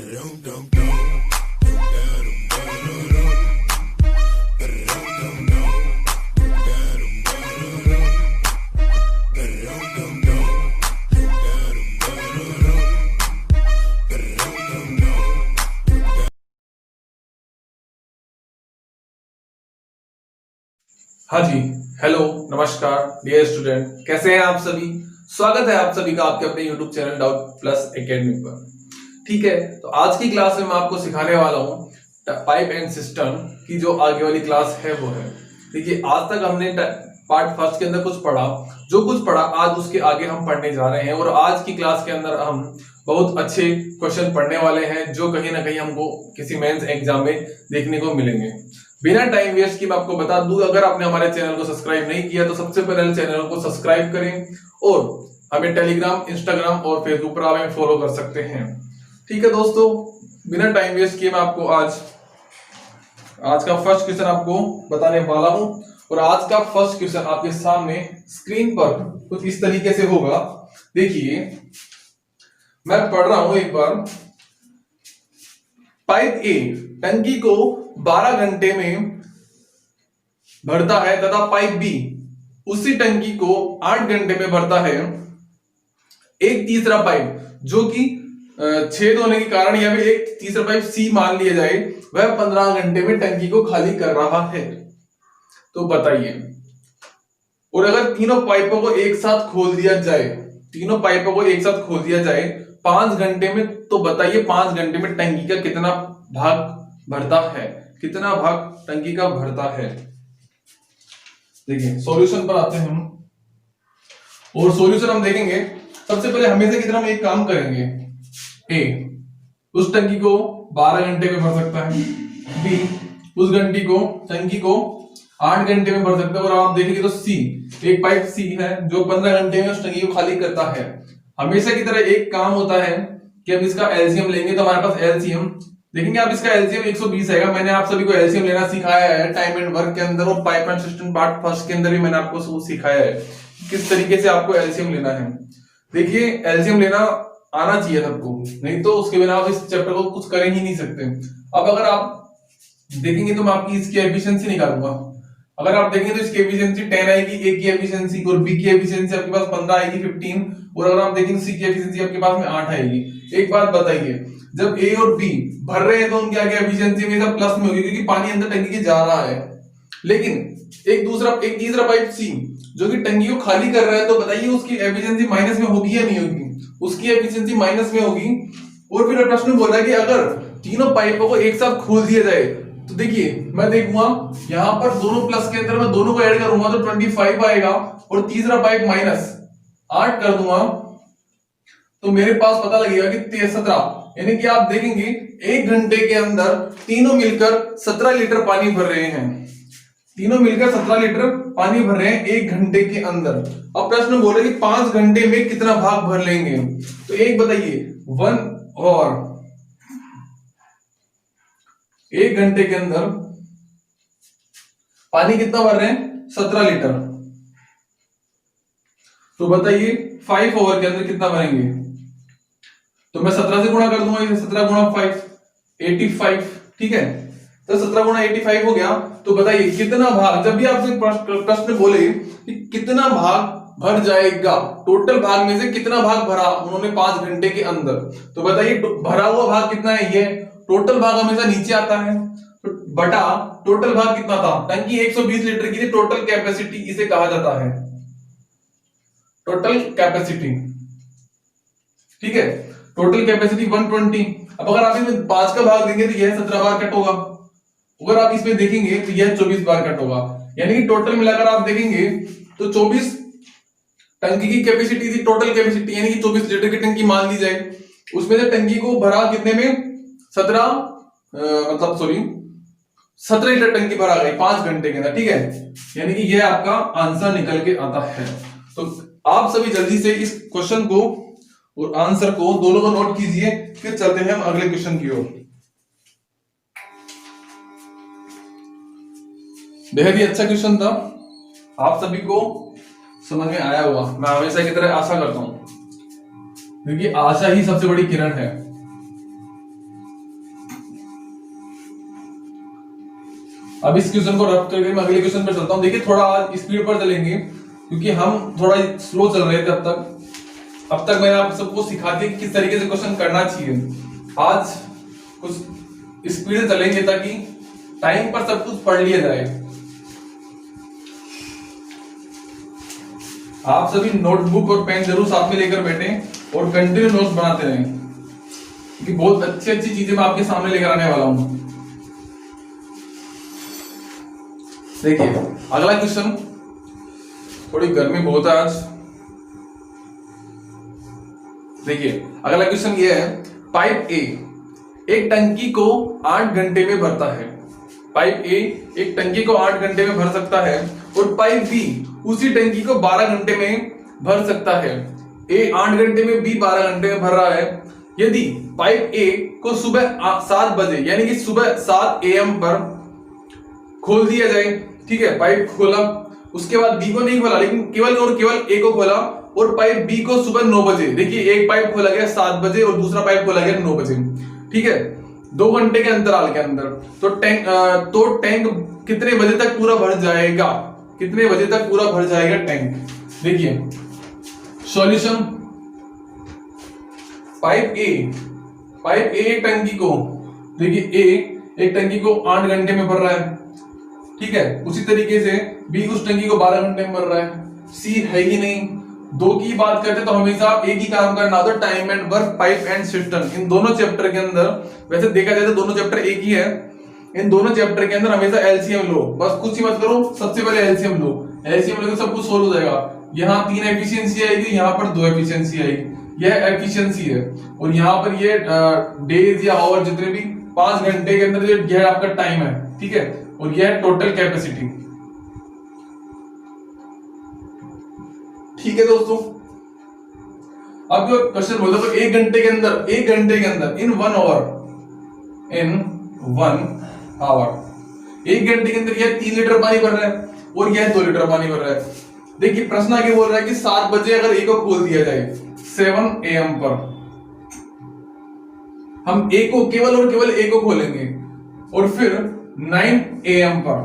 हाँ जी, हेलो, नमस्कार dear student, कैसे हैं आप सभी। स्वागत है आप सभी का आपके अपने YouTube channel doubt plus academy पर। ठीक है, तो आज की क्लास में मैं आपको सिखाने वाला हूँ पाइप एंड सिस्टम की जो आगे वाली क्लास है वो है। देखिए, आज तक हमने पार्ट फर्स्ट के अंदर कुछ पढ़ा, जो कुछ पढ़ा आज उसके आगे हम पढ़ने जा रहे हैं और आज की क्लास के अंदर हम बहुत अच्छे क्वेश्चन पढ़ने वाले हैं जो कहीं ना कहीं हमको किसी मेंस एग्जाम में देखने को मिलेंगे। बिना टाइम वेस्ट की मैं आपको बता दूं, अगर आपने हमारे चैनल को सब्सक्राइब नहीं किया तो सबसे पहले चैनल को सब्सक्राइब करें और हमें टेलीग्राम, इंस्टाग्राम और फेसबुक पर हमें फॉलो कर सकते हैं। ठीक है दोस्तों, बिना टाइम वेस्ट किए मैं आपको आज का फर्स्ट क्वेश्चन आपको बताने वाला हूं और आज का फर्स्ट क्वेश्चन आपके सामने स्क्रीन पर कुछ इस तरीके से होगा। देखिए, मैं पढ़ रहा हूं एक बार। पाइप ए टंकी को 12 घंटे में भरता है तथा पाइप बी उसी टंकी को 8 घंटे में भरता है। एक तीसरा पाइप जो कि छेद होने के कारण या फिर एक तीसरा पाइप सी मान लिया जाए, वह 15 घंटे में टंकी को खाली कर रहा है। तो बताइए, और अगर तीनों पाइपों को एक साथ खोल दिया जाए 5 घंटे में, तो बताइए 5 घंटे में टंकी का कितना भाग भरता है, कितना भाग टंकी का भरता है। देखिए, सॉल्यूशन पर आते हैं हम और सॉल्यूशन हम देखेंगे। सबसे पहले हमेशा की तरह हम एक काम करेंगे। ए उस टंकी को 12 घंटे में भर सकता है, बी उस टंकी को 8 घंटे में भर सकता है, और आप देखेंगे तो सी, एक पाइप सी है जो 15 घंटे में उस टंकी को खाली करता है। हमेशा की तरह एक काम होता है कि हम इसका एलसीएम लेंगे, तो हमारे पास एलसीएम देखेंगे। आप इसका एलसीएम 120 आएगा। मैंने आप सभी को एलसीएम लेना सिखाया है टाइम एंड वर्क के अंदर, और pipe and system part first के अंदर भी मैंने आपको सिखाया है किस तरीके से आपको एलसीएम लेना है। देखिए, एलसीएम लेना आना चाहिए सबको, नहीं तो उसके बिना आप इस चैप्टर को कुछ कर ही नहीं सकते। अब अगर आप देखेंगे तो मैं आपकी इसकी एफिशिएंसी निकालूंगा। अगर आप देखेंगे तो इसकी एफिशिएंसी 10 आएगी, ए की एफिशिएंसी, और बी की एफिशिएंसी आपके पास 15 आएगी, 15, और अगर आप देखेंगे सी की एफिशिएंसी आपके पास में 8 आएगी। एक बात बताइए, जब ए और बी भर रहे हैं तो उनकी आगे एफिशिएंसी हमेशा प्लस में होगी क्योंकि पानी अंदर टंकी के जा रहा है। लेकिन एक तीसरा पाइप सी जो कि टंकी को खाली कर रहा है, तो बताइए उसकी एफिशिएंसी माइनस में होगी या नहीं होगी? उसकी एफिशिएंसी माइनस में होगी। और फिर प्रश्न बोल रहा है कि अगर तीनों पाइपों को एक साथ खोल दिया जाए, तो देखिए मैं देखूंगा यहां पर दोनों प्लस के अंदर मैं दोनों को ऐड करूंगा तो 25 आएगा, और तीसरा पाइप माइनस 8 कर दूंगा तो मेरे पास पता लगेगा कि 17, यानी कि आप देखेंगे 1 घंटे के अंदर तीनों मिलकर 17 लीटर पानी भर रहे हैं। तीनों मिलकर 17 लीटर पानी भर रहे हैं 1 घंटे के अंदर। अब प्रश्न बोले कि 5 घंटे में कितना भाग भर लेंगे, तो एक बताइए 1 और 1 घंटे के अंदर पानी कितना भर रहे हैं? 17 लीटर। तो बताइए 5 ओवर के अंदर कितना भरेंगे? तो मैं 17 से गुणा कर दूंगा, 17 गुणा 5 85। ठीक है, तो 17 गुणा 85 हो गया। तो बताइए कितना भाग, जब भी आपसे प्रश्न बोले कि कितना भाग भर जाएगा, टोटल भाग में से कितना भाग भरा उन्होंने 5 घंटे के अंदर, तो बताइए भरा हुआ भाग कितना है? ये टोटल भाग हमेशा नीचे आता है, तो बटा टोटल भाग कितना था? टंकी 120 लीटर की थी, टोटल कैपेसिटी इसे कहा जाता है, टोटल कैपेसिटी। ठीक है, टोटल कैपेसिटी 120। अब अगर आप इसमें 5 का भाग देंगे तो यह 17 बार कट होगा, अगर आप इसमें देखेंगे तो यह 24 बार कट होगा, यानी कि टोटल मिलाकर आप देखेंगे तो 24 टंकी की कैपेसिटी थी, टोटल कैपेसिटी, यानी कि 24 लीटर की टंकी मान ली जाए। उसमें से टंकी को भरा कितने में? 17 लीटर टंकी भरा गई 5 घंटे के अंदर। ठीक है, यानी कि यह आपका आंसर निकल के आता है। तो आप सभी जल्दी से इस क्वेश्चन को और आंसर को दोनों को नोट कीजिए, फिर चलते हैं हम अगले क्वेश्चन की ओर। बेहद ही अच्छा क्वेश्चन था, आप सभी को समझ में आया होगा, मैं हमेशा की तरह आशा करता हूं, क्योंकि आशा ही सबसे बड़ी किरण है। अब इस क्वेश्चन को रफ करके मैं अगले क्वेश्चन पर चलता हूं। देखिए थोड़ा आज स्पीड पर चलेंगे क्योंकि हम थोड़ा स्लो चल रहे थे अब तक मैंने आप सबको सिखा दिया कि किस तरीके से क्वेश्चन करना चाहिए। आज कुछ स्पीड से चलेंगे ताकि टाइम पर सब कुछ पढ़ लिया जाए। आप सभी नोटबुक और पेन जरूर साथ में लेकर बैठे और कंटिन्यू नोट्स बनाते रहें क्योंकि बहुत अच्छी अच्छी चीजें मैं आपके सामने लेकर आने वाला हूं। देखिए अगला क्वेश्चन, थोड़ी गर्मी बहुत है आज। देखिए अगला क्वेश्चन ये है, पाइप ए एक टंकी को 8 घंटे में भरता है। पाइप ए एक टंकी को 8 घंटे में भर सकता है और पाइप बी उसी टंकी को 12 घंटे में भर सकता है। ए 8 घंटे में, बी 12 घंटे में भर रहा है। यदि पाइप ए को सुबह 7 बजे यानी कि सुबह 7 AM पर खोल दिया जाए, ठीक है, पाइप खोला, उसके बाद बी को नहीं खोला लेकिन केवल और केवल ए को खोला और पाइप बी को सुबह 9 बजे, देखिए एक पाइप खोला गया 7 बजे और दूसरा पाइप खोला गया 9 बजे, ठीक है, 2 घंटे के अंतराल के अंदर, तो टैंक कितने बजे तक पूरा भर जाएगा? कितने बजे तक पूरा भर जाएगा टैंक? देखिए सॉल्यूशन, पाइप ए एक टंकी को, देखिए ए एक टंकी को 8 घंटे में भर रहा है, ठीक है, उसी तरीके से बी उस टंकी को 12 घंटे में भर रहा है। सी है ही नहीं, दो की बात करते तो हमेशा एक ही काम करना होता है, time and work, pipe and system. इन दोनों चैप्टर के अंदर वैसे देखा जाए तो दोनों चैप्टर एक ही है, इन दोनों चैप्टर के अंदर हमेशा एलसीएम लो, बस कुछ ही मत करो, सबसे पहले एलसीएम लो, एलसीएम लोगे सब कुछ सोल्व हो जाएगा। यहाँ 3 एफिशिएंसी आएगी, यहाँ पर 2 एफिशिएंसी आएगी, यह एफिशिएंसी है, और यहाँ पर ये डेज या आवर जितने भी 5 घंटे के अंदर यह आपका टाइम है, ठीक है, और यह है टोटल कैपेसिटी। ठीक है दोस्तों, अब जो क्वेश्चन बोलता है 1 घंटे के अंदर इन 1 आवर 1 घंटे के अंदर यह 3 लीटर पानी भर रहा है और यह 2 लीटर पानी भर रहा है। देखिए प्रश्न आगे बोल रहा है कि 7 बजे अगर ए को खोल दिया जाए 7 AM पर, हम ए को केवल और केवल ए को खोलेंगे और फिर 9 AM पर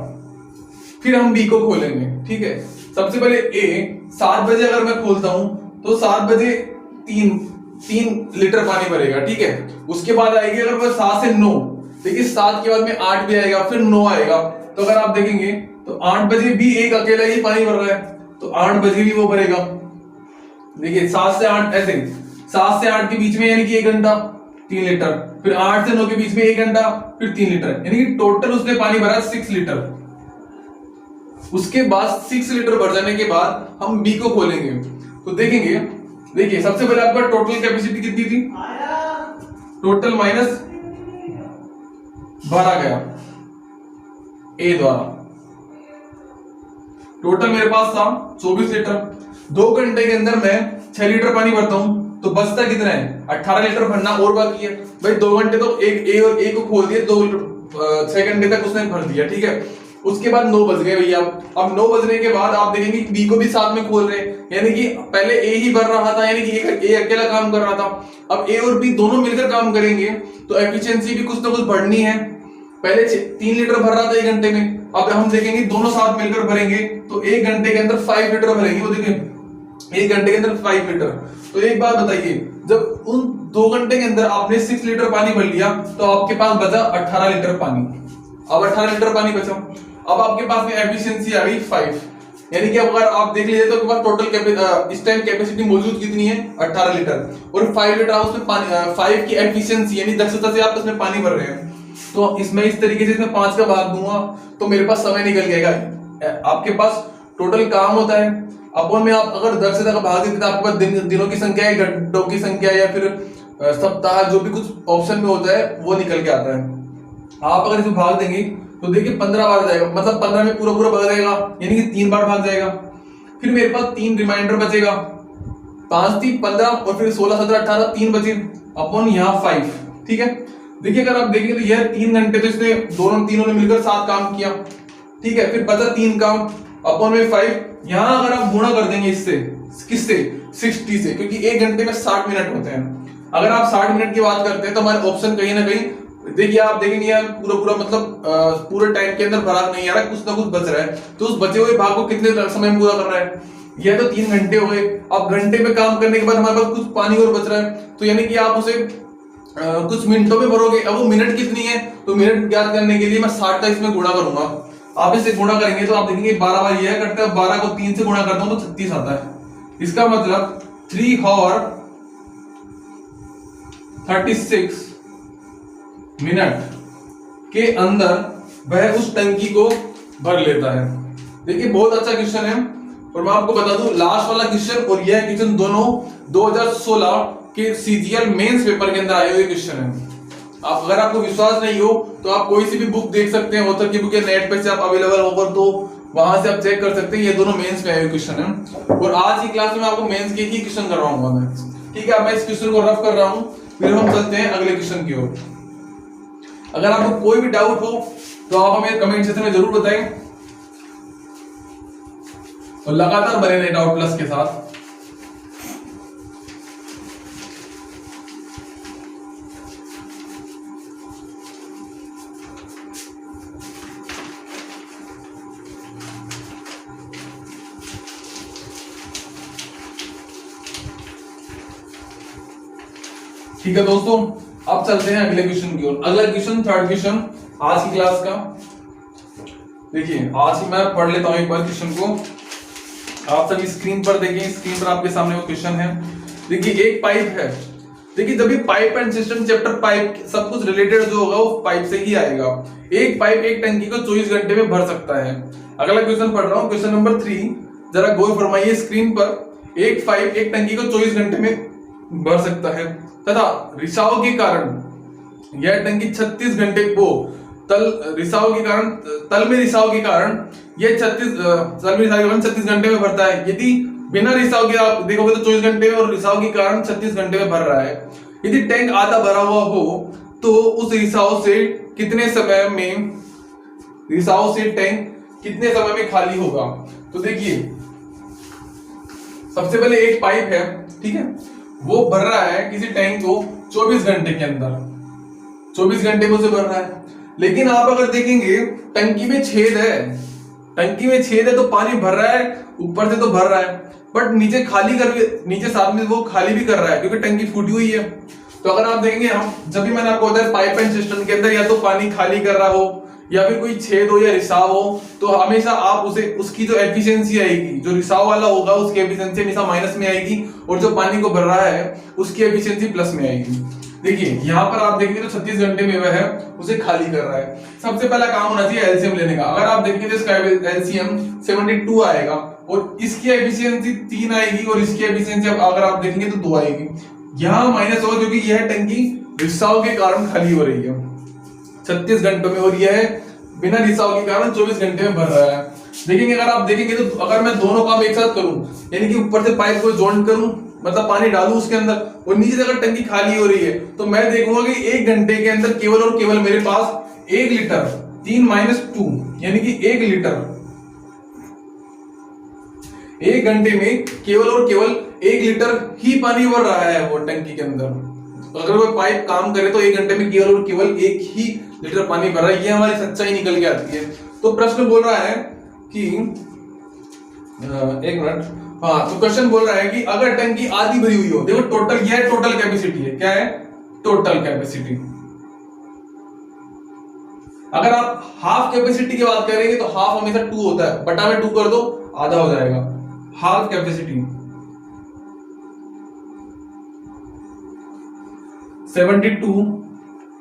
फिर हम बी को खोलेंगे, ठीक है। सबसे पहले ए 7 बजे अगर मैं खोलता हूं तो 7 बजे 3 लीटर पानी भरेगा, ठीक है। उसके बाद आएगी अगर वो 7 से 9, देखिए 7 के बाद में 8 भी आएगा, फिर 9 आएगा, तो अगर आप देखेंगे तो 8 बजे भी एक अकेला ही पानी भर रहा है, तो 8 बजे भी वो भरेगा। देखिए 7 से 8 ऐसे, 7 से 8 के बीच में यानी कि 1 घंटा 3 लीटर, फिर 8 से 9 के बीच में 1 घंटा, फिर 3 लीटर, यानी कि टोटल उसने पानी भरा 6 लीटर। उसके बाद 6 लीटर भर जाने के बाद हम बी को खोलेंगे तो देखेंगे, देखिए सबसे पहले आपका टोटल कैपेसिटी कितनी थी, टोटल माइनस भरा गया ए द्वारा, टोटल मेरे पास था 24 लीटर। 2 घंटे के अंदर मैं 6 लीटर पानी भरता हूं तो बचता कितना है, 18 लीटर भरना और बाकी है। भाई 2 घंटे तो एक ए और ए को खोल दिए, 6 घंटे तक उसने भर दिया, ठीक है। उसके बाद 9 बज गए भैया, अब 9 बजने के बाद आप देखेंगे बी को भी साथ में खोल रहे हैं, यानी कि पहले ए ही भर रहा था, यानी कि ए अकेला काम कर रहा था, अब ए और बी दोनों मिलकर काम करेंगे तो एफिशिएंसी भी कुछ ना कुछ बढ़नी है। पहले 3 लीटर भर रहा था 1 घंटे में, अब हम देखेंगे दोनों साथ मिलकर भरेंगे तो 1 घंटे के अंदर 5 लीटर भरेंगे, वो देखिए 1 घंटे के अंदर 5 लीटर। तो एक बात बताइए, जब उन 2 घंटे के अंदर आपने 6 लीटर पानी भर लिया तो आपके पास बचा 18 लीटर पानी, अब 18 लीटर पानी बचा, अब आपके पास में एफिशिएंसी आ गई 5, यानी कि अगर आप देख लीजिए तो आपके पास टोटल इस टाइम कैपेसिटी मौजूद कितनी है, 18 लीटर, और 5 लीटर आप उसमें पानी 5 की एफिशिएंसी यानी दक्षता से आप उसमें पानी भर रहे हैं। तो इसमें इस तरीके से इसमें 5 का भाग दूंगा तो मेरे पास समय निकल जाएगा। आपके पास टोटल काम होता है, अपन में आप अगर दक्षता का भाग देते तो आपके पास दिनों की संख्या है, घंटों की संख्या या फिर सप्ताह, जो भी कुछ ऑप्शन में होता है वो निकल के आता है। आप अगर इसमें भाग देंगे तो देखिए 15 बार जाएगा, मतलब 15 में पूरा भाग जाएगा, यानी कि 3 बार भाग जाएगा। फिर मेरे पास 3 रिमाइंडर बचेगा, 5 3 15 और फिर 16 17 18 3 बचे अपन यहाँ 5, ठीक है। देखिए अगर आप देखेंगे तो यह 3 घंटे तो इसने तीनों ने मिलकर 7 काम किया, ठीक है, फिर बचा 3 काम अपन में 5। यहाँ अगर आप गुणा कर देंगे इससे, किससे, 60 से, क्योंकि 1 घंटे में 60 मिनट होते हैं। अगर आप 60 मिनट की बात करते हैं तो हमारे ऑप्शन कहीं ना कहीं देखिए आप देखेंगे यार पूरा पूरा मतलब पूरे टाइम के अंदर भरा नहीं आ रहा, कुछ ना कुछ बच रहा है। तो उस बचे हुए भाग को कितने समय में पूरा कर रहा है? यह तो 3 घंटे हो गए। अब घंटे में काम करने के बाद हमारे पास कुछ पानी और बच रहा है, तो यानी कि आप उसे कुछ मिनटों में भरोगे। अब वो मिनट कितनी है, तो मिनट ज्ञात करने के लिए मैं 60 का इसमें गुणा करूंगा। आप इसे गुणा करेंगे तो आप देखेंगे 12 बार यह करता है, 12 को 3 से गुणा करता हूं तो 36 आता है। इसका मतलब 3 और 36 मिनट के अंदर वह उस टंकी को भर लेता है। देखिए बहुत अच्छा क्वेश्चन है। और मैं आपको बता दूं लास्ट वाला क्वेश्चन और यह क्वेश्चन दोनों 2016 के सीजीएल मेंस पेपर के अंदर आए हुए क्वेश्चन है। आप अगर आपको विश्वास नहीं हो तो आप कोई सी भी बुक देख सकते हैं, ऑथर की बुक है नेट पे से आप अवेलेबल होकर, तो वहां से आप चेक कर सकते हैं। ये दोनों मेंस में आए हुए क्वेश्चन है। और आज की क्लास में आपको मेंस के ही क्वेश्चन करवाऊंगा मैं, ठीक है। मैं इस क्वेश्चन को रफ कर रहा हूं, फिर हम चलते हैं अगले क्वेश्चन की ओर। अगर आपको कोई भी डाउट हो तो आप हमें कमेंट सेक्शन में जरूर बताएं और लगातार बने रहे डाउट प्लस के साथ। ठीक है दोस्तों, अब चलते हैं अगले क्वेश्चन की ओर। अगला क्वेश्चन थर्ड क्वेश्चन आज की क्लास का। देखिए आज ही मैं पढ़ लेता हूं एक बार क्वेश्चन को। आप सभी स्क्रीन पर देखिए, स्क्रीन पर आपके सामने वो क्वेश्चन है। देखिए एक पाइप है। देखिए जब भी pipe and system chapter pipe सब कुछ रिलेटेड जो होगा वो पाइप से ही आएगा। एक पाइप एक टंकी को 24 घंटे में भर सकता है। अगला क्वेश्चन पढ़ रहा हूं, क्वेश्चन नंबर 3, जरा गौर फरमाइए स्क्रीन पर। एक पाइप एक टंकी को 24 घंटे में भर सकता है तथा रिसाव के कारण यह टंकी 36 घंटे को रिसाव के कारण तल में रिसाव के कारण यह 36 घंटे में भरता है। यदि बिना रिसाव के आप देखोगे तो 24 घंटे में, और रिसाव के कारण 36 घंटे में भर रहा है। यदि टैंक आधा भरा हुआ हो तो उस रिसाव से कितने समय में खाली होगा? तो देखिए सबसे पहले एक पाइप है, ठीक है, वो भर रहा है किसी टैंक को 24 घंटे के अंदर, 24 घंटे में उसे भर रहा है। लेकिन आप अगर देखेंगे टंकी में छेद है, तो पानी भर रहा है, ऊपर से तो भर रहा है, बट नीचे साथ में वो खाली भी कर रहा है क्योंकि टंकी फूटी हुई है। तो अगर आप देखेंगे हम जब भी मैंने आपको बताया पाइप एंड सिस्टम के अंदर या तो पानी खाली कर रहा हो या फिर कोई छेद हो या रिसाव हो, तो हमेशा आप उसकी जो एफिशिएंसी आएगी, जो रिसाव वाला होगा उसकी एफिशिएंसी हमेशा माइनस में आएगी और जो पानी को भर रहा है उसकी एफिशिएंसी प्लस में आएगी। देखिए यहाँ पर आप देखेंगे तो 36 घंटे में वह उसे खाली कर रहा है। सबसे पहला काम होना चाहिए एलसीएम लेने का। अगर आप देखेंगे तो इसका एलसीएम 72 आएगा और इसकी एफिशिएंसी 3 आएगी और इसकी एफिशिएंसी अगर आप देखेंगे तो 2 आएगी। यहाँ माइनस होगा क्योंकि यह टंकी रिसाव के कारण खाली हो रही है 36 घंटों में, और यह बिना रिसाव के कारण 24 घंटे में भर रहा है। देखेंगे अगर आप देखेंगे तो अगर मैं दोनों काम एक साथ करूं, यानी कि ऊपर से पाइप को जॉइंट करूं, मतलब पानी डालूं उसके अंदर, और नीचे से अगर टंकी खाली हो रही है, तो मैं देखूंगा कि 1 घंटे के अंदर केवल और केवल मेरे पास 1 लीटर 3 - 2 यानी कि 1 लीटर 1 घंटे में केवल और केवल 1 लीटर ही पानी भर रहा है वो टंकी के अंदर। तो अगर वो पाइप काम करे तो 1 घंटे में केवल और केवल 1 ही लीटर पानी भर रहा है। ये हमारी सच्चाई निकल के आती है। तो प्रश्न बोल रहा है कि 1 मिनट, हाँ, तो क्वेश्चन बोल रहा है कि अगर टंकी आधी भरी हुई हो, देखो टोटल, यह टोटल कैपेसिटी है। क्या है? Total capacity. अगर आप हाफ कैपेसिटी की बात करेंगे तो हाफ हमेशा 2 होता है, बटा में 2 कर दो, आधा हो जाएगा। हाफ कैपेसिटी 72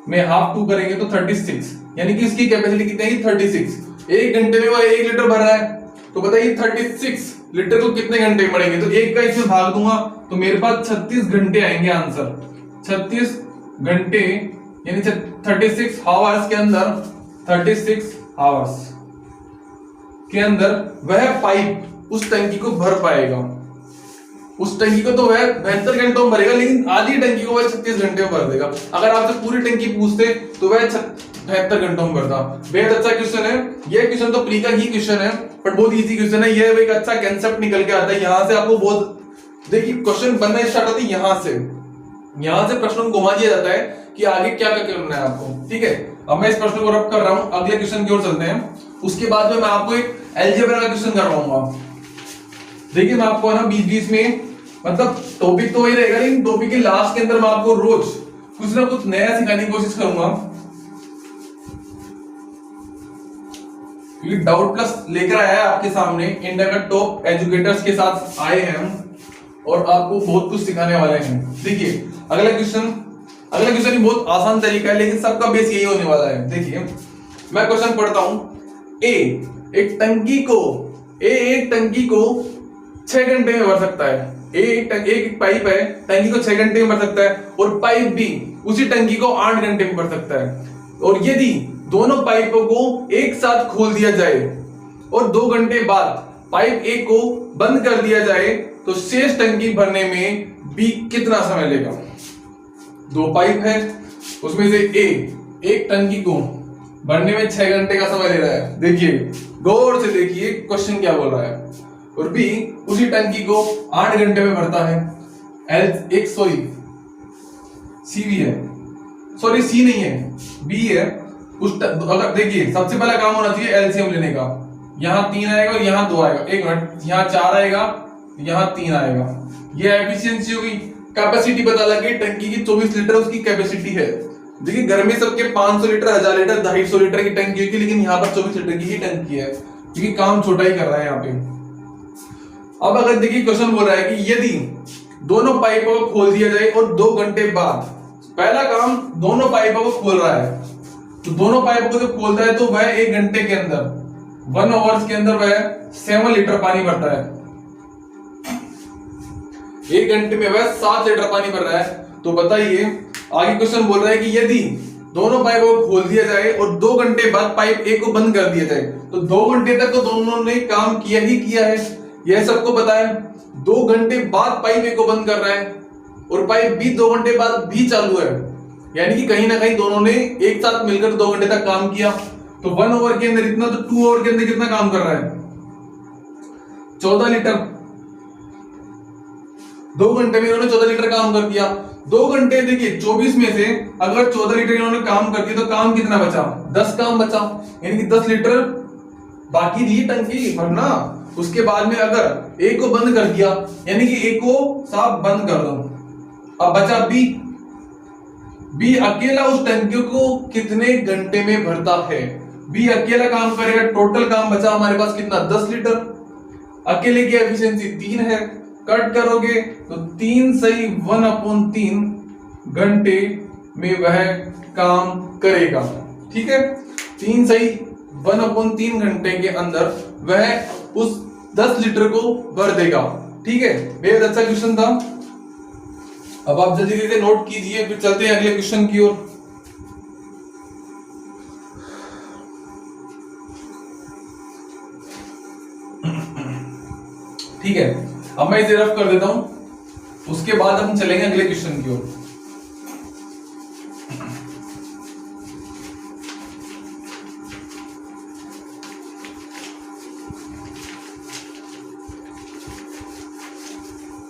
में हाफ 2 करेंगे तो 36, यानी कि इसकी कैपेसिटी कितनी है? 36। 1 घंटे में वो 1 लीटर भर रहा है, तो बताइए 36 लीटर को कितने घंटे पड़ेंगे? तो 1 का इसमें भाग दूंगा तो मेरे पास 36 घंटे आएंगे आंसर। 36 घंटे यानी 36 आवर्स के अंदर, 36 आवर्स के अंदर वह पाइप उस टंकी को भर पाएगा। उस टंकी को तो वह 72 घंटों में भरेगा, लेकिन आधी टंकी को वह 36 घंटे में भर देगा। अगर आपसे पूरी टंकी पूछते तो वह 72 घंटों में भरता। बेहद अच्छा क्वेश्चन है यह। क्वेश्चन तो प्री का ही क्वेश्चन है, बट बहुत इजी क्वेश्चन है। यह एक अच्छा कंसेप्ट निकल के आता है। यहाँ से आपको बहुत, देखिए क्वेश्चन बनना स्टार्ट होता है यहाँ से प्रश्न को घुमा दिया जाता है कि आगे क्या क्या करना है आपको। ठीक है, अब मैं इस प्रश्न को रब कर रहा हूं, अगले क्वेश्चन की ओर चलते हैं। उसके बाद में मैं आपको एक अलजेब्रा का क्वेश्चन करवाऊंगा। देखिए मैं आपको ना बीच बीच में, मतलब टॉपिक तो वही रहेगा, लेकिन टॉपिक के लास्ट के अंदर मैं आपको रोज कुछ ना कुछ नया सिखाने की कोशिश करूंगा, क्योंकि डाउट प्लस लेकर आया है आपके सामने। इंडिया का टॉप एजुकेटर्स के साथ आए हैं हम और आपको बहुत कुछ सिखाने वाले हैं। देखिए अगला क्वेश्चन भी बहुत आसान तरीका है, लेकिन सबका बेस यही होने वाला है। देखिए मैं क्वेश्चन पढ़ता हूं। एक टंकी को 6 घंटे में भर सकता है। एक पाइप है, टंकी को 6 घंटे में भर सकता है, और पाइप बी उसी टंकी को 8 घंटे में भर सकता है। और यदि दोनों पाइपों को एक साथ खोल दिया जाए और 2 घंटे बाद पाइप ए को बंद कर दिया जाए, तो शेष टंकी भरने में बी कितना समय लेगा। 2 पाइप है, उसमें से ए एक टंकी को भरने में 6 घंटे का समय ले रहा है। देखिए गौर से देखिए क्वेश्चन क्या बोल रहा है। और बी उसी टंकी को 8 घंटे में भरता है। सी नहीं है, बी है। अगर देखिए सबसे पहला काम होना चाहिए एलसीएम लेने का। यहाँ 3 आएगा और यहाँ 2 आएगा। एक मिनट, यहाँ 4 आएगा, यहाँ 3 आएगा। ये एफिशिएंसी होगी। कैपेसिटी पता लगे, टंकी की 24 लीटर उसकी कैपेसिटी है। देखिए घर में सबके 500 लीटर, 1000 लीटर, 250 लीटर की टंकी होगी, लेकिन यहाँ पर 24 लीटर की ही टंकी है, क्योंकि काम छोटा ही कर रहा है यहाँ पे। अब अगर देखिए क्वेश्चन बोल रहा है कि यदि दोनों पाइपों को खोल दिया जाए और 2 घंटे बाद, पहला काम दोनों पाइपों को खोल रहा है, तो दोनों पाइपों को जब खोलता है तो वह 1 घंटे के अंदर 1 आवर्स के अंदर वह 7 लीटर पानी भरता है। 1 घंटे में वह 7 लीटर पानी भर रहा है। तो बताइए आगे क्वेश्चन बोल रहा है कि यदि दोनों पाइपों को खोल दिया जाए और 2 घंटे बाद पाइप ए को बंद कर दिया जाए, तो 2 घंटे तक तो दोनों ने काम किया ही किया है, यह सबको पता है। 2 घंटे बाद पाइप ए को बंद कर रहा है और पाइप बी 2 घंटे बाद भी चालू है, यानी कि कहीं ना कहीं दोनों ने एक साथ मिलकर 2 घंटे तक काम किया। तो 1 आवर के अंदर इतना, तो 2 आवर के अंदर कितना काम कर रहा है, 14 लीटर। 2 घंटे में इन्होंने 14 लीटर काम कर दिया। 2 घंटे देखिए 24 में से अगर 14 लीटर इन्होंने काम कर दिया, तो काम कितना बचा, 10 काम बचा, यानी कि 10 लीटर बाकी रही टंकी भरना। उसके बाद में अगर ए को बंद कर दिया, यानी कि ए को साफ बंद कर दो, अब बचा बी अकेला उस टंकी को कितने घंटे में भरता है। बी अकेला काम करेगा, टोटल काम बचा हमारे पास कितना, 10 लीटर। अकेले की एफिशिएंसी 3 है, कट करोगे तो 3 सही 1/3 घंटे में वह काम करेगा। ठीक है, 3 सही 1/3 घंटे के अंदर वह उस 10 लीटर को भर देगा। ठीक है, बेहद अच्छा क्वेश्चन था। अब आप जल्दी जल्दी नोट कीजिए, फिर चलते हैं अगले क्वेश्चन की ओर। ठीक है, अब मैं इसे रफ कर देता हूं, उसके बाद हम चलेंगे अगले क्वेश्चन की ओर।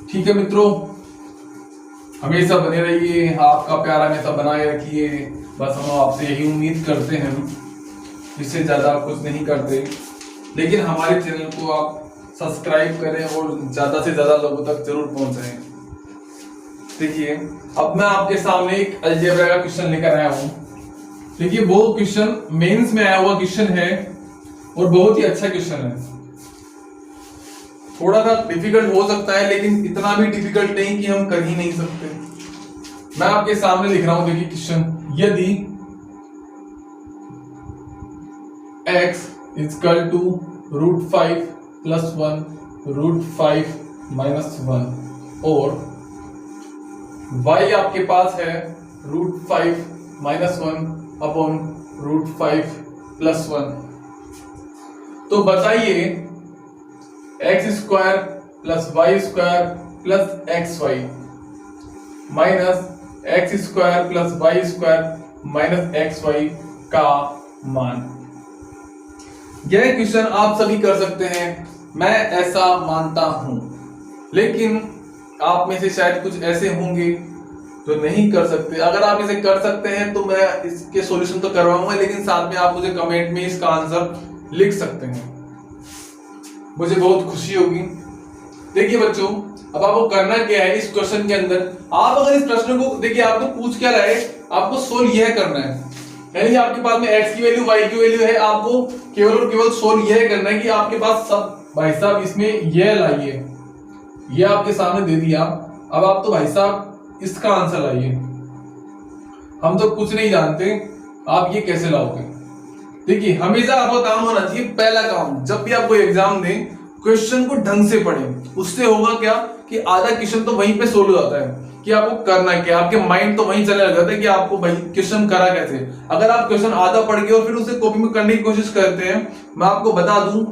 ठीक है मित्रों, हमेशा बने रहिए, आपका प्यार हमेशा बनाए रखिए, बस हम आपसे यही उम्मीद करते हैं। इससे ज्यादा कुछ नहीं करते, लेकिन हमारे चैनल को आप सब्सक्राइब करें और ज्यादा से ज्यादा लोगों तक जरूर पहुंचाएं। देखिए अब मैं आपके सामने एक अलजेब्रा का क्वेश्चन लेकर आया हूं। देखिए वो क्वेश्चन मेंस में आया हुआ क्वेश्चन है और बहुत ही अच्छा क्वेश्चन है। थोड़ा सा डिफिकल्ट हो सकता है, लेकिन इतना भी डिफिकल्ट नहीं कि हम कर ही नहीं सकते। मैं आपके सामने लिख रहा हूं, देखिए क्वेश्चन, यदि x इक्वल टू √5 + 1 √5 - 1 और y आपके पास है √5 - 1 √5 + 1, तो बताइए x² + y² + xy minus x² + y² - xy का मान। यह क्वेश्चन आप सभी कर सकते हैं, मैं ऐसा मानता हूं, लेकिन आप में से शायद कुछ ऐसे होंगे जो नहीं कर सकते, अगर आप इसे कर सकते हैं तो मैं इसके सॉल्यूशन तो करवाऊंगा, लेकिन साथ में आप मुझे कमेंट में इसका आंसर लिख सकते हैं, मुझे बहुत खुशी होगी। देखिए बच्चों, अब आपको करना क्या है इस क्वेश्चन के अंदर, आप अगर इस प्रश्न को देखिए आपको पूछ क्या रहा है, आपको सोल्व यह करना है, यानी आपके पास में x की वैल्यू y की वैल्यू है, आपको केवल और केवल सोल्व यह करना है कि आपके पास सब, भाई साहब इसमें यह लाइए, ये आपके सामने दे दिया, अब आप तो भाई साहब इसका आंसर लाइए, हम तो कुछ नहीं जानते, आप ये कैसे लाओगे। देखिए हमेशा आपका काम होना चाहिए, पहला काम जब भी आप कोई एग्जाम दें क्वेश्चन को ढंग से पढ़ें, उससे होगा क्या कि आधा क्वेश्चन तो वहीं पे सोल्व हो जाता है कि आपको करना क्या, आपके माइंड तो वहीं चले लग जाता है कि आपको भाई क्वेश्चन करा कैसे। अगर आप क्वेश्चन आधा पढ़ के और फिर उसे कॉपी में करने की कोशिश करते हैं, मैं आपको बता दूं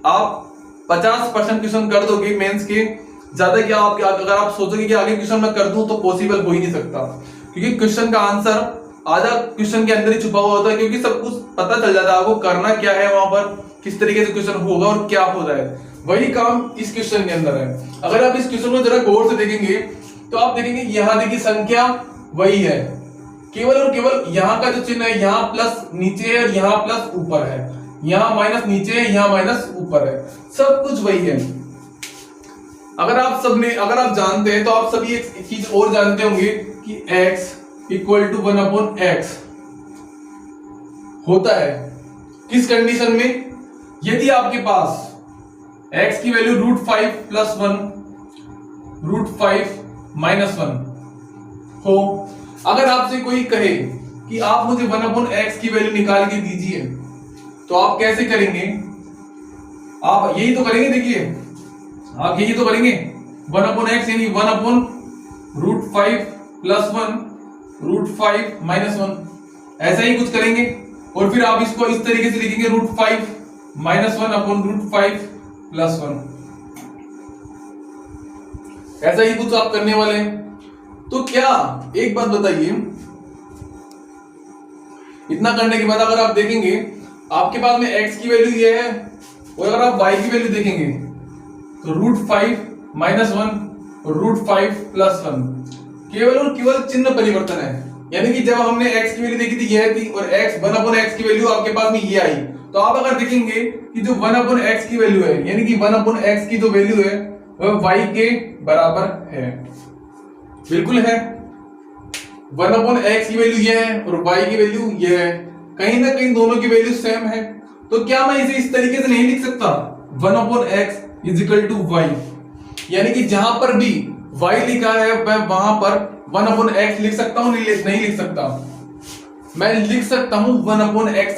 आप 50% क्वेश्चन कर दोगे मेंस के, ज्यादा क्या आप, अगर आप सोचोगे कि आगे क्वेश्चन मैं कर दूं तो पॉसिबल हो ही नहीं सकता, क्योंकि क्वेश्चन का आंसर आधा क्वेश्चन के अंदर ही छुपा हुआ होता है, क्योंकि सब कुछ पता चल जाता है आपको करना क्या है, वहां पर किस तरीके से क्वेश्चन होगा और क्या हो रहा है, वही काम इस क्वेश्चन के अंदर है। अगर आप इस क्वेश्चन को जरा गौर से देखेंगे तो आप देखेंगे यहां देखिए संख्या वही है, केवल और केवल यहाँ का जो चिन्ह है, यहाँ प्लस नीचे है और यहाँ प्लस ऊपर है, यहाँ माइनस नीचे है, यहाँ माइनस ऊपर है, सब कुछ वही है। अगर आप जानते हैं तो आप सभी एक चीज और जानते होंगे कि x इक्वल टू 1/x होता है किस कंडीशन में, यदि आपके पास x की वैल्यू √5 + 1 √5 - 1 हो। अगर आपसे कोई कहे कि आप मुझे 1/x की वैल्यू निकाल के दीजिए, तो आप कैसे करेंगे, आप यही तो करेंगे, देखिए आप यही तो करेंगे 1/x यानी 1/√5 + 1 √5 - 1, ऐसा ही कुछ करेंगे, और फिर आप इसको इस तरीके से लिखेंगे √5 - 1/√5 + 1, ऐसा ही कुछ आप करने वाले हैं। तो क्या एक बात बताइए, इतना करने के बाद अगर आप देखेंगे आपके पास में x की वैल्यू ये है, और अगर आप y की वैल्यू देखेंगे तो √5 - 1 और √5 + 1, केवल और केवल चिन्ह परिवर्तन है, यानी कि जब हमने x की वैल्यू देखी थी यह थी, और x 1/x की वैल्यू आपके पास में ये आई, तो आप अगर देखेंगे कि जो 1/x की वैल्यू है, यानी कि 1/x की जो वैल्यू है वह y के बराबर है, बिल्कुल है, 1/x की वैल्यू ये है और y की वैल्यू ये है, कहीं ना कहीं दोनों की वैल्यू सेम है। तो क्या मैं इसे इस तरीके से नहीं लिख सकता 1/x = y, यानी कि जहां पर भी y लिखा है मैं वहां पर 1/x लिख सकता हूं, नहीं लिख सकता, मैं लिख सकता हूं 1/x,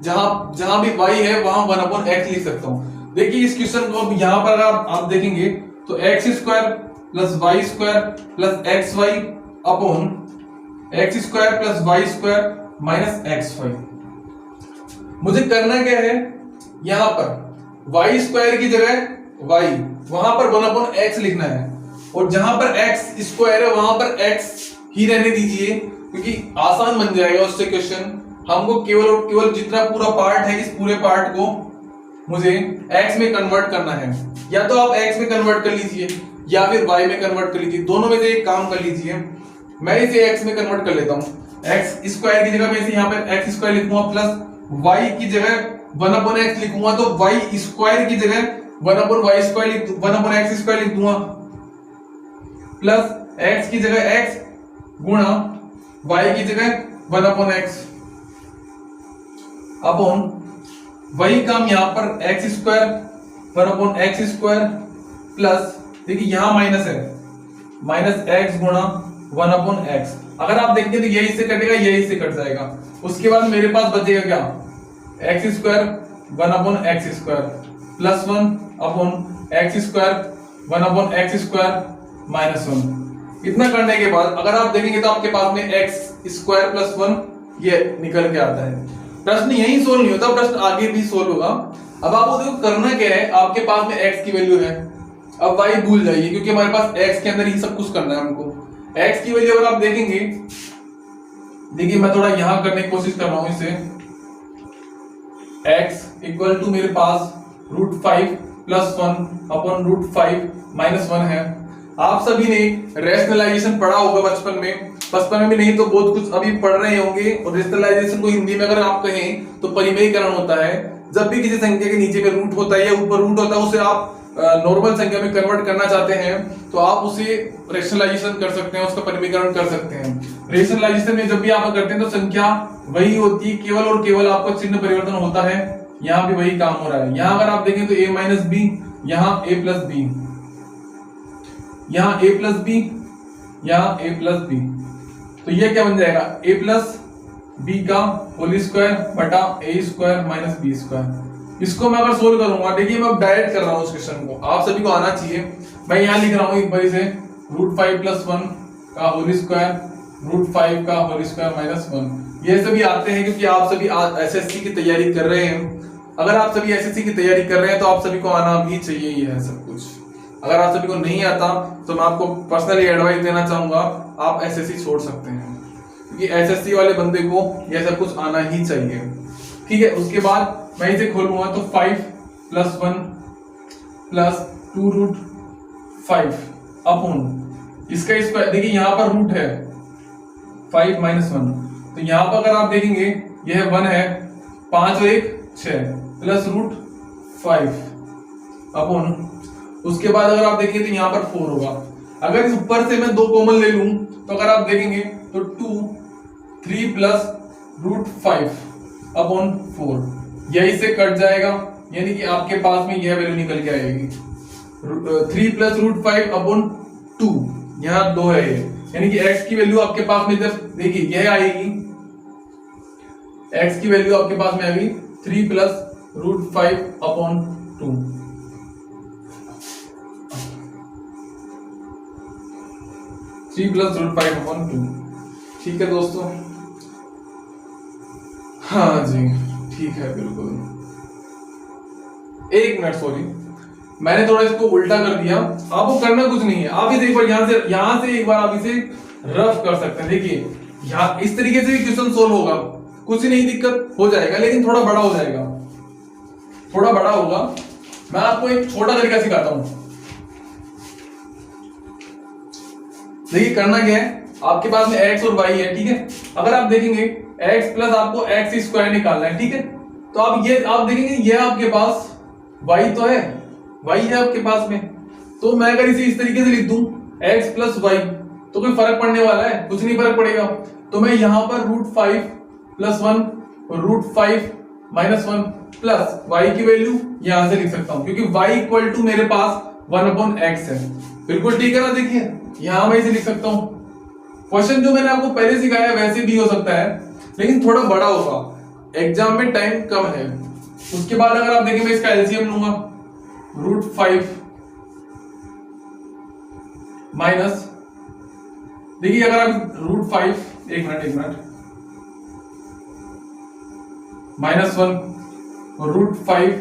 जहां भी y है वहां 1/x लिख सकता हूं। देखिए इस क्वेश्चन को अब यहां पर आप देखेंगे तो x² + y² + xy upon x² + y² - x5। मुझे करना क्या है, यहां पर y² की जगह y, वहां पर 1/x लिखना है, और जहां पर x² है वहां पर x ही रहने दीजिए, क्योंकि आसान बन जाएगा उससे क्वेश्चन। हमको केवल और केवल जितना पूरा पार्ट है इस पूरे पार्ट को मुझे x में कन्वर्ट करना है, या तो आप x में कन्वर्ट कर लीजिए या फिर y में कन्वर्ट कर लीजिए, दोनों में से एक काम कर लीजिए। मैं इसे x में कन्वर्ट कर लेता हूं, x² की जगह मैं इसे यहां पे x² लिखूंगा प्लस y की जगह 1/x लिखूंगा, तो y² की जगह 1/x² लिख दूंगा, प्लस x की जगह x गुणा y की जगह 1/x अपॉन वही काम यहां पर x² 1/x² प्लस, देखिए यहां माइनस है, -x गुणा 1/x। अगर आप देखेंगे तो यही से कटेगा, यही से कट जाएगा, उसके बाद मेरे पास बचेगा क्या, x² 1/x² plus 1/x² 1/x² -1। इतना करने के बाद अगर आप देखेंगे तो आपके पास में x² + 1 ये निकल के आता है। प्रश्न यही सोल्व नहीं होता, प्रश्न आगे भी सोल्व होगा। अब आपको देखो करना क्या है, आपके पास में x की वैल्यू है, अब y भूल जाइए क्योंकि हमारे पास x के अंदर ही सब कुछ करना है हमको। x की वैल्यू अगर आप देखेंगे, देखिए मैं थोड़ा यहां करने की कोशिश कर रहा हूं इसे, x = मेरे पास √5 + 1/√5 - 1 है। आप सभी ने रैशनलाइजेशन पढ़ा होगा बचपन में भी नहीं तो बहुत कुछ अभी पढ़ रहे होंगे। और रैशनलाइजेशन को हिंदी में अगर आप कहें तो परिमेयीकरण होता है। जब भी किसी संख्या के नीचे में रूट होता है या ऊपर रूट होता है, उसे आप नॉर्मल संख्या में कन्वर्ट करना चाहते हैं तो आप उसे रैशनलाइजेशन कर सकते हैं, उसका परिमेयीकरण कर सकते हैं। रैशनलाइजेशन में जब भी आप करते हैं तो संख्या वही होती है, केवल और केवल आपका चिन्ह परिवर्तन होता है। यहाँ भी वही काम हो रहा है। यहाँ अगर आप देखें तो a माइनस बी, यहाँ a प्लस बी, यहाँ a प्लस बी, यहाँ a प्लस बी, तो ये क्या बन जाएगा a प्लस बी का होल स्क्वायर बटा a square minus B square. इसको मैं अगर सोल्व करूंगा, देखिए मैं अब डायरेक्ट कर रहा हूं उस क्वेश्चन को, आप सभी को आना चाहिए। मैं यहाँ लिख रहा हूं एक बार से √5 + 1 का होल स्क्वायर, √5 का होल स्क्वायर माइनस 1। ये सभी आते हैं क्योंकि आप सभी एसएससी की तैयारी कर रहे हैं। अगर आप सभी एसएससी की तैयारी कर रहे हैं तो आप सभी को आना भी चाहिए ये है सब कुछ। अगर आप सभी को नहीं आता तो मैं आपको पर्सनली एडवाइस देना चाहूंगा, आप एसएससी छोड़ सकते हैं क्योंकि एसएससी वाले बंदे को ये सब कुछ आना ही चाहिए। ठीक है, उसके बाद मैं इसे खोलूंगा तो 5 + 1 + 2√5 अपॉन इसका स्क्वायर। देखिए यहाँ पर रूट है 5 - 1, तो यहाँ पर अगर आप देखेंगे यह 1 है, 5 और 1 6 प्लस √5 अपॉन, उसके बाद अगर आप देखेंगे तो यहाँ पर 4 होगा। अगर इस ऊपर से मैं 2 कॉमन ले लूं तो अगर आप देखेंगे तो 2 3 प्लस √5 अपॉन 4, यही से कट जाएगा, यानी कि आपके पास में यह वैल्यू निकल के आएगी 3 प्लस √5 अपॉन 2, यहाँ 2 है ये, यानी कि x की वैल्यू आपके पास में जब देखिए यह आएगी, x की वैल्यू आपके पास में आएगी 3 प्लस √5 अपॉन 2। ठीक है दोस्तों, हाँ जी ठीक है बिल्कुल। एक मिनट, सॉरी मैंने थोड़ा इसको उल्टा कर दिया। आपको करना कुछ नहीं है, आप इसे एक बार यहां से एक बार आप इसे रफ कर सकते हैं। देखिए यहाँ इस तरीके से क्वेश्चन सोल्व होगा, कुछ नहीं दिक्कत हो जाएगा, लेकिन थोड़ा बड़ा हो जाएगा, थोड़ा बड़ा होगा। मैं आपको एक छोटा तरीका सिखाता हूं। देखिए करना क्या है, आपके पास में x और y है, ठीक है। अगर आप देखेंगे x प्लस आपको x स्क्वायर निकालना है, ठीक है। तो आप देखेंगे ये आपके पास y तो है, y है आपके पास में, तो मैं अगर इसे इस तरीके से लिख दूं x प्लस y, तो कोई फर्क पड़ने वाला है? कुछ नहीं फर्क पड़ेगा। तो मैं यहां पर √5 + 1 और √5 - 1 प्लस y की वैल्यू यहां से लिख सकता हूं, क्योंकि y इक्वल टू मेरे पास 1/x है। बिल्कुल ठीक है ना, देखिए यहां मैं इसे लिख सकता हूं। क्वेश्चन जो मैंने आपको पहले सिखाया वैसे भी हो सकता है, लेकिन थोड़ा बड़ा होगा, एग्जाम में टाइम कम है। उसके बाद अगर आप देखें मैं इसका एलसीएम लूंगा, √5 माइनस, देखिए अगर आप √5 एक मिनट -1 और √5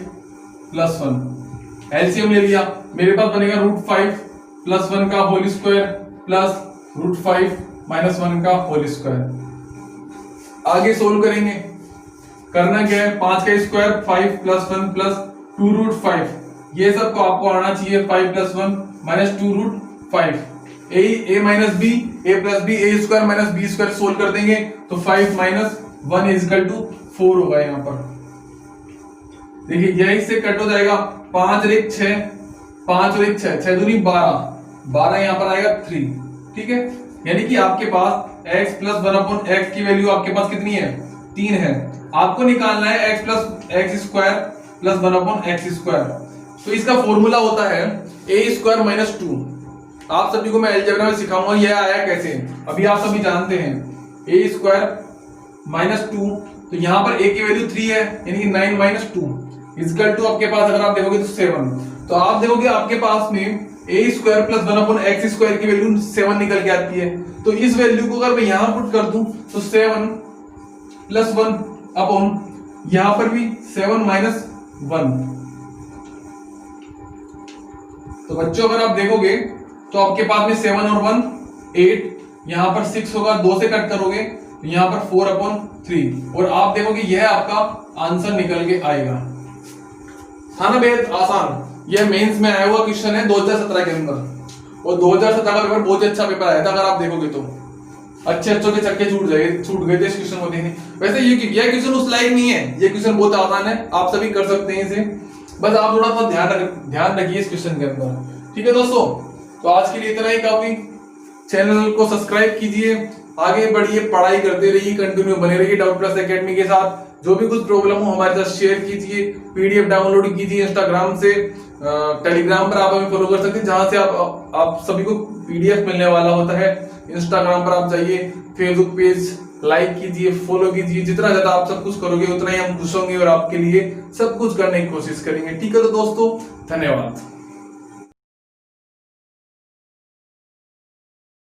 + 1 एलसीएम ले लिया, मेरे पास बनेगा √5 + 1 का होल स्क्वायर प्लस √5 - 1 का होल स्क्वायर। आगे सोल्व करेंगे, करना क्या है, 5 का स्क्वायर 5 + 1 प्लस 2√5, ये सब को आपको आना चाहिए 5 + 1 - 2√5। a minus b, a plus b, a square minus B square solve कर देंगे तो 5 - 1 = 4 होगा। यहाँ पर देखिए यही से कट हो जाएगा, 5 और 1 6, 5 और 1 6, 6 दूनी 12, 12 यहाँ पर आएगा 3, ठीक है। यानी कि आपके पास x + 1/x की वैल्यू आपके पास कितनी है, 3 है। आपको निकालना है x + x स्क्वायर + 1/x²। तो इसका फॉर्मूला होता है a² - 2। आप सभी को मैं अलजेब्रा में सिखाऊंगा यह आया कैसे, अभी आप सभी जानते हैं a² - 2, तो यहाँ पर a की वैल्यू 3 है, यानी कि 9 - 2 = आपके पास अगर आप देखोगे तो 7। तो आप देखोगे आपके पास में a² + 1/x² की वैल्यू 7 निकल के आती है। तो इस वैल्यू को अगर मैं यहां पुट कर दूं तो 7 + 1 अपॉन यहां पर भी 7 - 1। तो बच्चों अगर आप देखोगे तो आपके पास में 7 और 1 8, यहां पर 6 होगा, 2 से कट करोगे तो यहां पर 4/3, और आप देखोगे यह आपका आंसर निकल के आएगा। था ना बेहद आसान, यह मेंस में आया हुआ क्वेश्चन है 2017 के अंदर। और 2017 का पेपर बहुत ही अच्छा पेपर आया था, अगर आप देखोगे तो अच्छे अच्छों के चक्के छूट गए थे इस क्वेश्चन को देखने। वैसे ये क्वेश्चन उस लायक नहीं है, ये क्वेश्चन बहुत आसान है, आप सभी कर सकते हैं इसे, बस आप थोड़ा सा ध्यान रखिए इस क्वेश्चन के अंदर। ठीक है दोस्तों, तो आज के लिए इतना ही काफी। चैनल को सब्सक्राइब कीजिए, आगे बढ़िए, पढ़ाई करते रहिए, कंटिन्यू बने रहिए डाउट प्लस एकेडमी के साथ। जो भी कुछ प्रॉब्लम हो हमारे साथ शेयर कीजिए, पीडीएफ डाउनलोड कीजिए इंस्टाग्राम से, टेलीग्राम पर आप हमें फॉलो कर सकते हैं, जहां से आप सभी को पीडीएफ मिलने वाला होता है। इंस्टाग्राम पर आप जाइए, फेसबुक पेज लाइक कीजिए, फॉलो कीजिए, जितना ज्यादा आप सब कुछ करोगे उतना ही हम खुश होंगे और आपके लिए सब कुछ करने की कोशिश करेंगे। ठीक है तो दोस्तों, धन्यवाद।